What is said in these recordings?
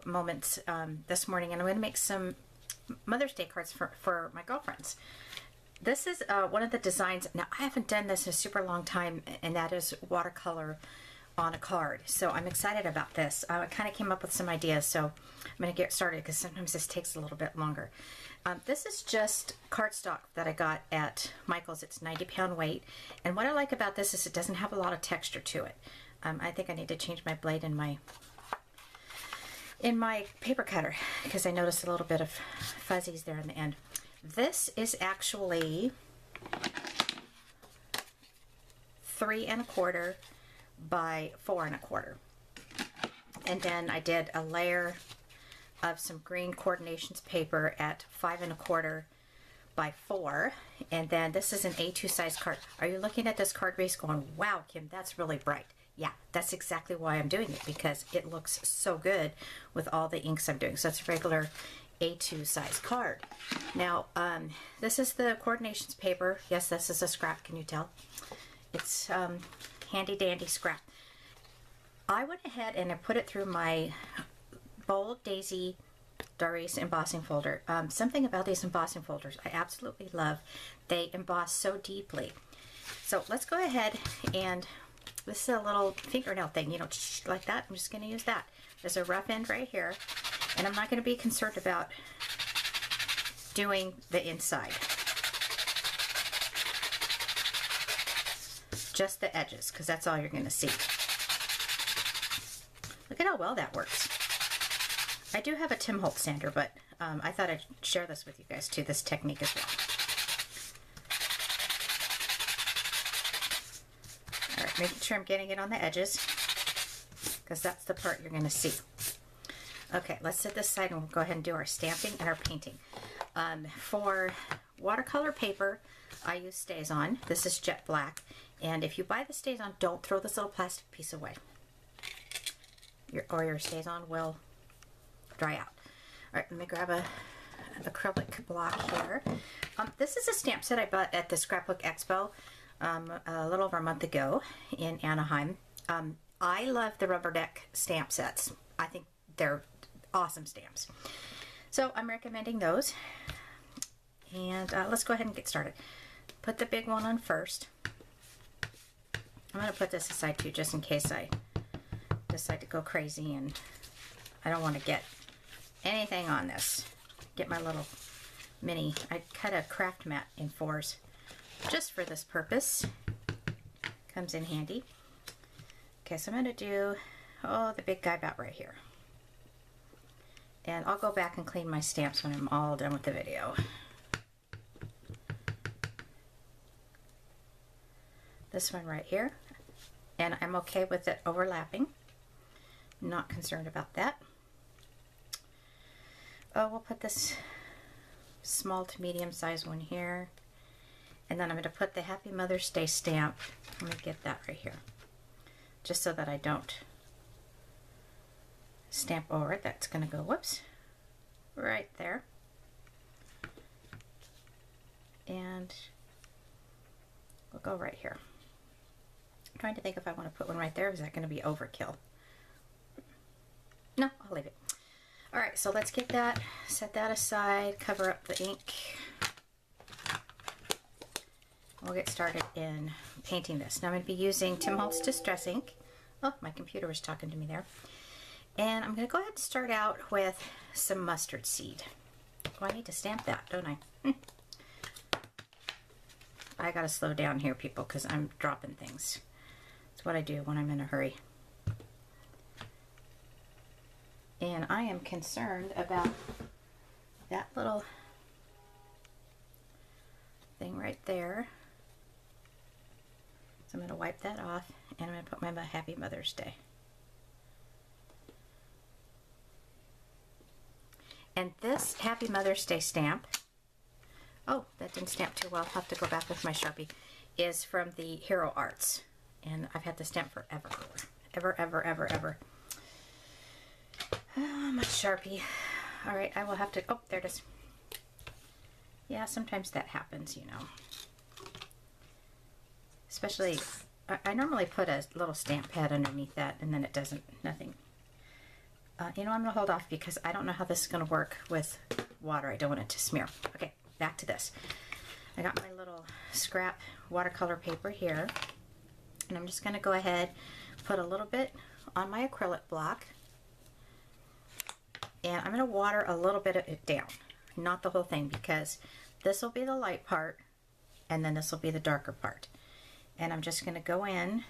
moments this morning, and I'm going to make some Mother's Day cards for my girlfriends. This is one of the designs. Now, I haven't done this in a super long time, and that is watercolor on a card. So I'm excited about this. I kind of came up with some ideas, so I'm going to get started because sometimes this takes a little bit longer. This is just cardstock that I got at Michael's. It's 90-pound weight, and what I like about this is it doesn't have a lot of texture to it. I think I need to change my blade in my paper cutter because I noticed a little bit of fuzzies there in the end. This is actually 3 1/4 by 4 1/4, and then I did a layer of some green coordinations paper at 5 1/4 by 4, and then this is an A2 size card. Are you looking at this card base going, wow, Kim, that's really bright? Yeah, that's exactly why I'm doing it, because it looks so good with all the inks I'm doing. So it's a regular A2 size card. Now, this is the coordinations paper. Yes, this is a scrap, can you tell? It's handy dandy scrap. I went ahead and I put it through my Bold Daisy Doris embossing folder. Something about these embossing folders I absolutely love. They emboss so deeply. So let's go ahead, and this is a little fingernail thing, you know, like that. I'm just going to use that. There's a rough end right here, and I'm not going to be concerned about doing the inside. Just the edges, because that's all you're going to see. Look at how well that works. I do have a Tim Holtz sander, but I thought I'd share this with you guys too, this technique as well. Alright, making sure I'm getting it on the edges, because that's the part you're going to see. Okay, let's set this aside and we'll go ahead and do our stamping and our painting. For watercolor paper, I use StazOn. This is jet black, and if you buy the StazOn, don't throw this little plastic piece away. Your StazOn will dry out. Alright, let me grab an acrylic block here. This is a stamp set I bought at the Scrapbook Expo a little over a month ago in Anaheim. I love the rubber deck stamp sets. I think they're awesome stamps. So I'm recommending those. And let's go ahead and get started. Put the big one on first. I'm going to put this aside too, just in case I decide to go crazy and I don't want to get anything on this. Get my little mini, I cut a craft mat in 4s just for this purpose. Comes in handy. Okay, so I'm going to do, the big guy about right here. And I'll go back and clean my stamps when I'm all done with the video. This one right here. And I'm okay with it overlapping. Not concerned about that. Oh, we'll put this small to medium size one here. And then I'm going to put the Happy Mother's Day stamp. I'm going to get that right here. Just so that I don't stamp over it. That's going to go, whoops, right there. And we'll go right here. I'm trying to think if I want to put one right there. Is that going to be overkill? No, I'll leave it. Alright, so let's get that, set that aside, cover up the ink. We'll get started in painting this. Now I'm going to be using Tim Holtz Distress ink. Oh, my computer was talking to me there. And I'm going to go ahead and start out with some mustard seed. Oh, I need to stamp that, don't I? I gotta slow down here, people, because I'm dropping things. That's what I do when I'm in a hurry. And I am concerned about that little thing right there. So I'm going to wipe that off, and I'm going to put my Happy Mother's Day. And this Happy Mother's Day stamp, oh, that didn't stamp too well, I'll have to go back with my Sharpie, is from the Hero Arts. And I've had the stamp forever. Ever. Oh, my Sharpie. Alright, I will have to, oh, there it is. Yeah, sometimes that happens, you know. Especially, I normally put a little stamp pad underneath that, and then it doesn't, nothing You know, I'm going to hold off because I don't know how this is going to work with water. I don't want it to smear. Okay, back to this. I got my little scrap watercolor paper here, and I'm just going to go ahead, put a little bit on my acrylic block, and I'm going to water a little bit of it down, not the whole thing, because this will be the light part, and then this will be the darker part. And I'm just going to go in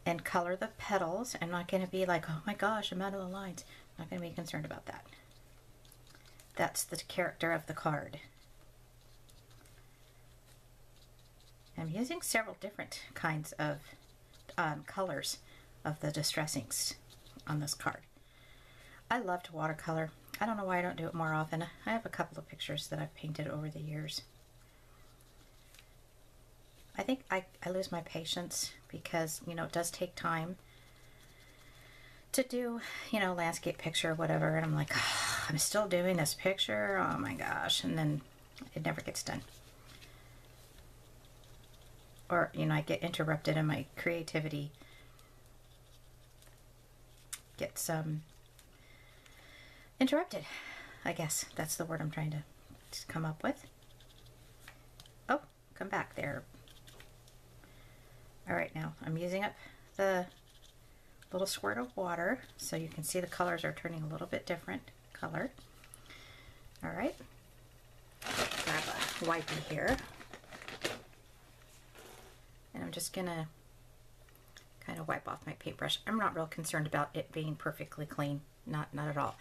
and color the petals. I'm not going to be like, oh my gosh, I'm out of the lines. I'm not going to be concerned about that. That's the character of the card. I'm using several different kinds of colors of the distress inks on this card. I love to watercolor. I don't know why I don't do it more often. I have a couple of pictures that I've painted over the years. I think I lose my patience because, you know, it does take time to do, you know, landscape picture or whatever. And I'm like, oh, I'm still doing this picture. Oh my gosh. And then it never gets done. Or, you know, I get interrupted in my creativity. Gets interrupted. I guess that's the word I'm trying to come up with. Oh, come back there. All right, now I'm using up the little squirt of water so you can see the colors are turning a little bit different color. All right, grab a wipey here, and I'm just gonna kind of wipe off my paintbrush. I'm not real concerned about it being perfectly clean, not at all.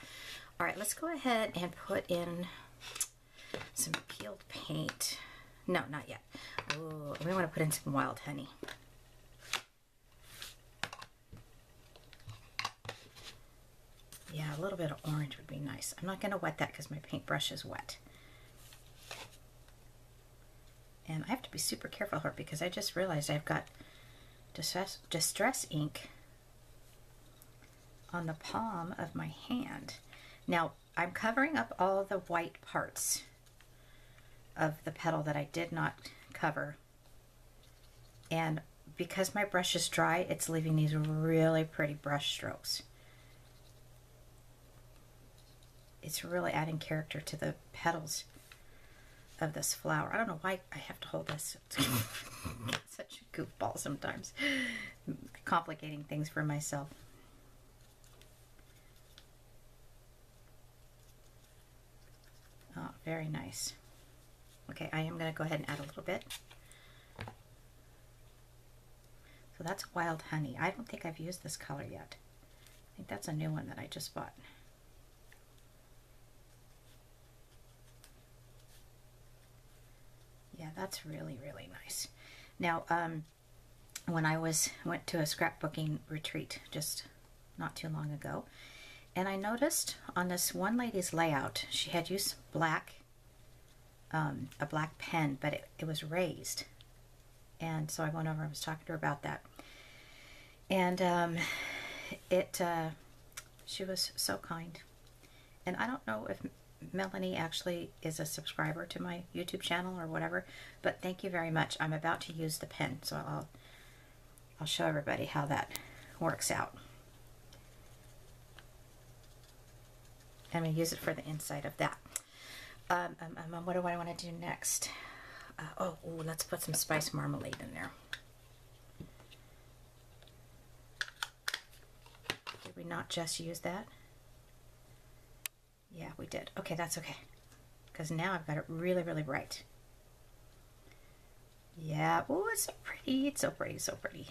All right, let's go ahead and put in some peeled paint. No, not yet. Ooh, we want to put in some wild honey. Yeah, a little bit of orange would be nice. I'm not going to wet that because my paintbrush is wet. And I have to be super careful here because I just realized I've got distress ink on the palm of my hand. Now, I'm covering up all of the white parts of the petal that I did not cover. And because my brush is dry, it's leaving these really pretty brush strokes. It's really adding character to the petals of this flower. I don't know why I have to hold this. It's such a goofball sometimes. Complicating things for myself. Oh, very nice. Okay, I am going to go ahead and add a little bit. So that's wild honey. I don't think I've used this color yet. I think that's a new one that I just bought. Yeah, that's really, really nice. Now, when I went to a scrapbooking retreat just not too long ago, and I noticed on this one lady's layout, she had used black, a black pen, but it was raised. And so I went over and was talking to her about that. And she was so kind. And I don't know if Melanie actually is a subscriber to my YouTube channel or whatever, but thank you very much. I'm about to use the pen, so I'll show everybody how that works out. I'm going to use it for the inside of that. What do I want to do next? Let's put some spice marmalade in there. Did we not just use that? Yeah, we did. Okay, that's okay. Because now I've got it really, really bright. Yeah, oh, it's so pretty. It's so pretty, so pretty.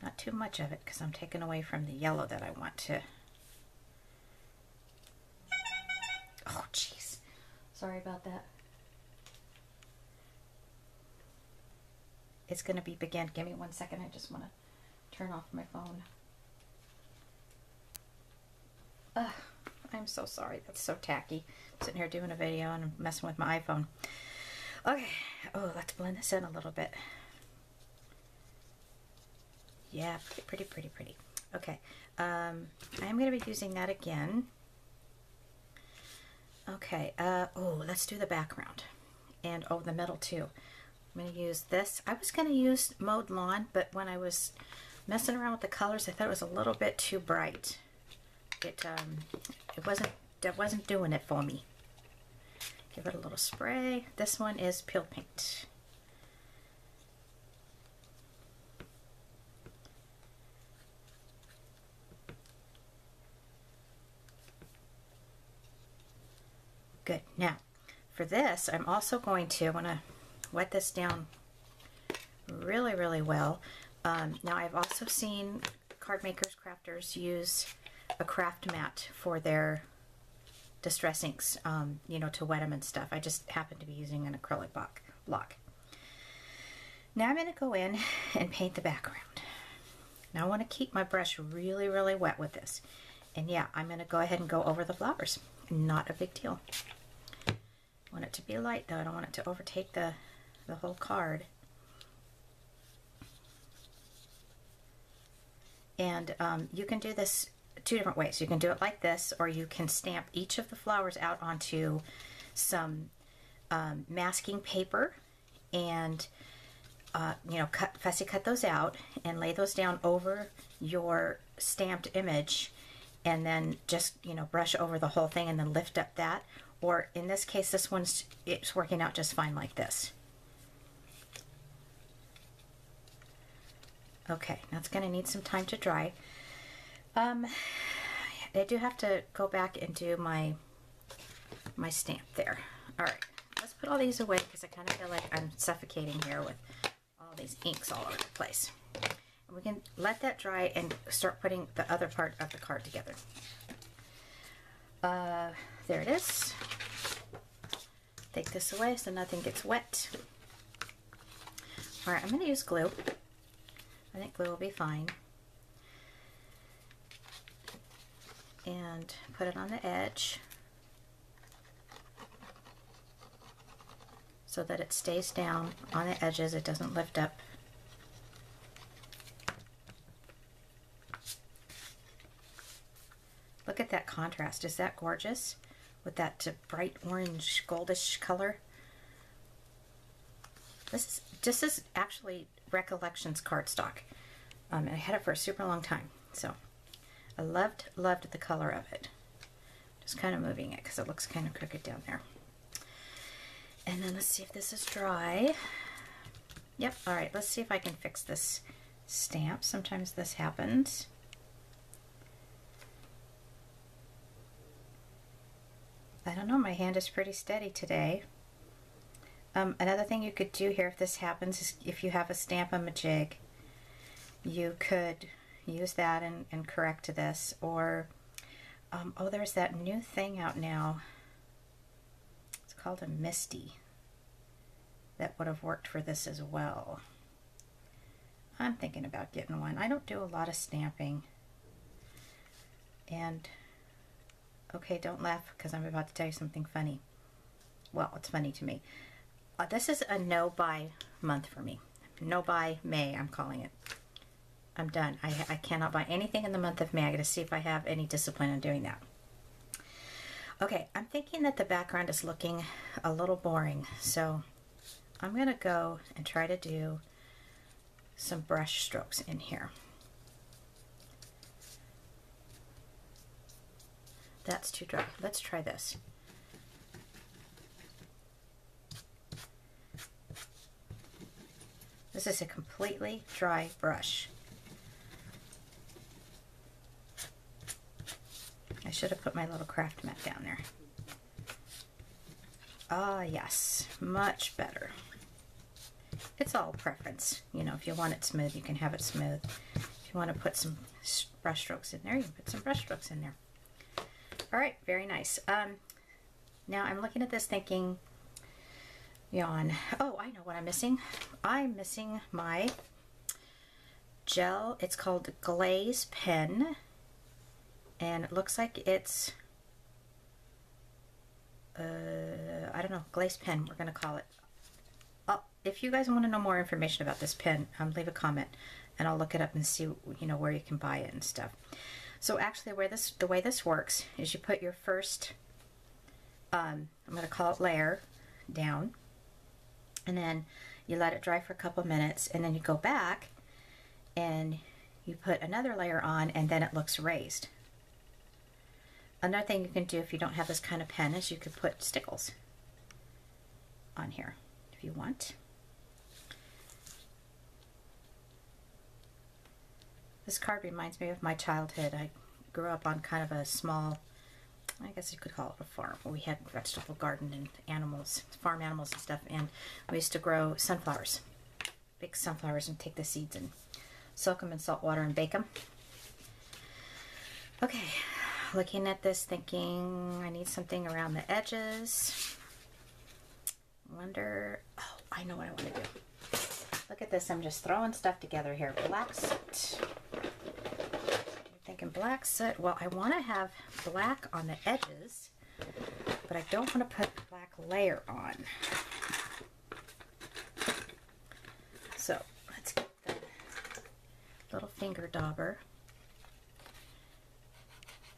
Not too much of it because I'm taking away from the yellow that I want to. Oh, jeez. Sorry about that. It's going to be begin. Give me 1 second. I just want to turn off my phone. Ugh, I'm so sorry. That's so tacky. I'm sitting here doing a video and I'm messing with my iPhone. Okay. Oh, let's blend this in a little bit. Yeah, pretty, pretty, pretty. Okay. I'm going to be using that again. Okay. Let's do the background. And, the middle too. I'm going to use this. I was going to use Mowed Lawn, but when I was messing around with the colors, I thought it was a little bit too bright. It wasn't doing it for me. Give it a little spray. This one is peel paint. Good. Now, for this, I'm also going to want to wet this down really, really well. Now, I've also seen card makers, crafters use a craft mat for their distress inks, you know, to wet them and stuff. I just happen to be using an acrylic block. Now I'm going to go in and paint the background. Now I want to keep my brush really, really wet with this. And yeah, I'm going to go ahead and go over the flowers. Not a big deal. I want it to be light though. I don't want it to overtake the whole card. And you can do this two different ways. You can do it like this, or you can stamp each of the flowers out onto some masking paper and you know, fussy cut those out and lay those down over your stamped image, and then just, you know, brush over the whole thing and then lift up that. Or in this case, it's working out just fine like this. Okay, now it's going to need some time to dry. I do have to go back and do my stamp there. All right, let's put all these away because I kind of feel like I'm suffocating here with all these inks all over the place. And we can let that dry and start putting the other part of the card together. There it is. Take this away so nothing gets wet. All right, I'm going to use glue. I think glue will be fine. And put it on the edge so that it stays down on the edges. It doesn't lift up. Look at that contrast. Is that gorgeous? With that bright orange goldish color. This is actually Recollections cardstock. And I had it for a super long time. So I loved the color of it. Just kind of moving it because it looks kind of crooked down there. And then let's see if this is dry. Yep, all right, let's see if I can fix this stamp. Sometimes this happens. I don't know, my hand is pretty steady today. Another thing you could do here if this happens is if you have a Stamp-A-Majig, you could use that and correct this. Or, oh, there's that new thing out now. It's called a Misty. That would have worked for this as well. I'm thinking about getting one. I don't do a lot of stamping. And, okay, don't laugh because I'm about to tell you something funny. Well, it's funny to me. This is a no-buy month for me. No-buy May, I'm calling it. I'm done. I cannot buy anything in the month of May. I got to see if I have any discipline in doing that. Okay, I'm thinking that the background is looking a little boring, so I'm going to go and try to do some brush strokes in here. That's too dry. Let's try this. This is a completely dry brush. I should have put my little craft mat down there. Ah, yes, much better. It's all preference. You know, if you want it smooth, you can have it smooth. If you want to put some brush strokes in there, you can put some brush strokes in there. All right, very nice. Now I'm looking at this thinking, yawn. Oh, I know what I'm missing. I'm missing my gel. It's called Glaze Pen. And it looks like it's, I don't know, Glaze Pen, we're going to call it. If you guys want to know more information about this pen, leave a comment and I'll look it up and see, you know, where you can buy it and stuff. So actually the way this works is you put your first, I'm going to call it layer, down, and then you let it dry for a couple minutes, and then you go back and you put another layer on and then it looks raised. Another thing you can do if you don't have this kind of pen is you could put stickles on here if you want. This card reminds me of my childhood. I grew up on kind of a small, I guess you could call it a farm, where we had a vegetable garden and animals, farm animals and stuff, and we used to grow sunflowers, big sunflowers, and take the seeds and soak them in salt water and bake them. Okay, looking at this thinking I need something around the edges. Wonder, oh, I know what I want to do. Look at this, I'm just throwing stuff together here. Black soot. Thinking black soot. Well, I want to have black on the edges, but I don't want to put a black layer on. So let's get the little finger dauber.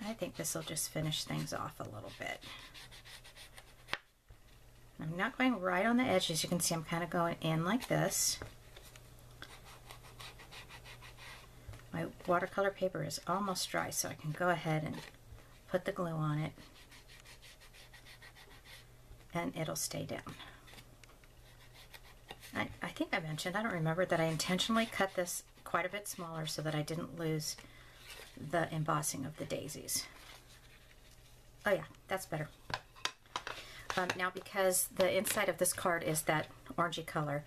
I think this will just finish things off a little bit. I'm not going right on the edges. You can see I'm kind of going in like this. My watercolor paper is almost dry, so I can go ahead and put the glue on it, and it'll stay down. I think I mentioned, I don't remember, that I intentionally cut this quite a bit smaller so that I didn't lose the embossing of the daisies. Oh yeah, that's better. Now, because the inside of this card is that orangey color,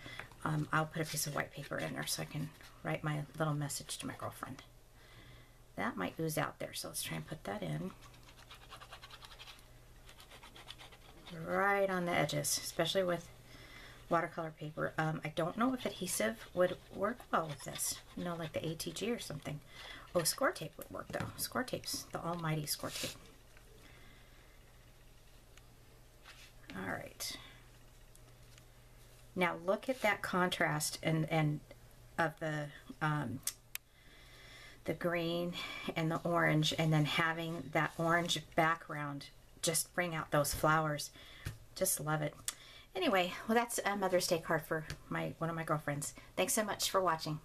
I'll put a piece of white paper in there so I can write my little message to my girlfriend. That might ooze out there, so let's try and put that in. Right on the edges, especially with watercolor paper. I don't know if adhesive would work well with this, you know, like the ATG or something. Oh, score tape would work though. Score tape's the almighty score tape. All right. Now look at that contrast and of the green and the orange, and then having that orange background just bring out those flowers. Just love it. Anyway, well, that's a Mother's Day card for one of my girlfriends. Thanks so much for watching.